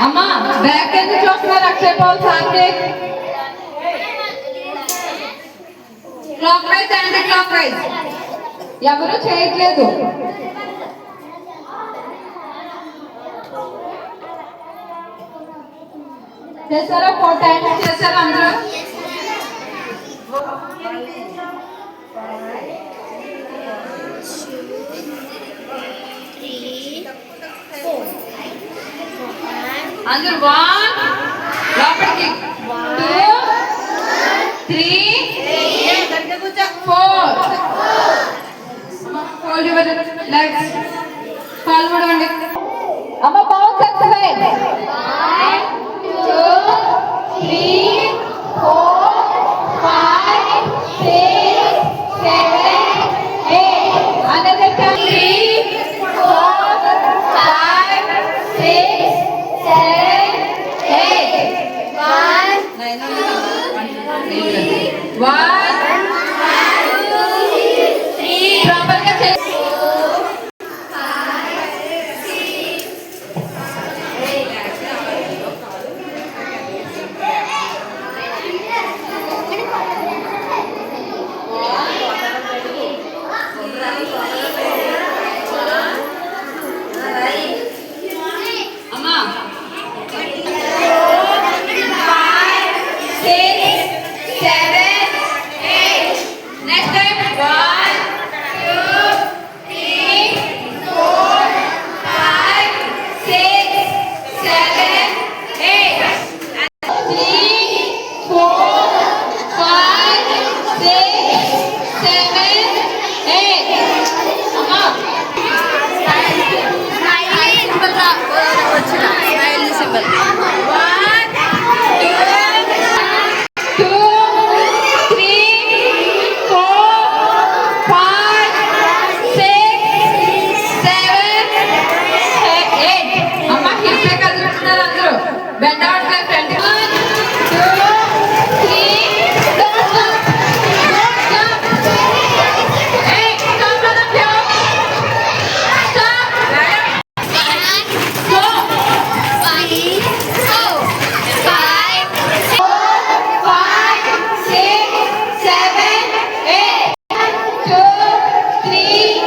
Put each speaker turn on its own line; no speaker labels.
అమ్మా బ్యాక్ ఎందుకు చూస్తున్నారు Akshay Paul Satvik clockwise anti clockwise ఎవరు చేయట్లేదు చేశారా 4 టైమ్స్ చేశారా అందరూ అందరూ 1 లోపలికి 2 3 4 హోల్డ్ యువర్ లెగ్స్ కాల్ మడవండి అమ్మ బౌన్స్ ఎక్సర్సైజ్ 1 2 3 4 5 6 7 8 another 3 4 5 6 7 8 1 ప్రాపర్గా bend out left and 1 2 3 don't stop hey stop on the floor stop go 5 6 7 8 1 2 3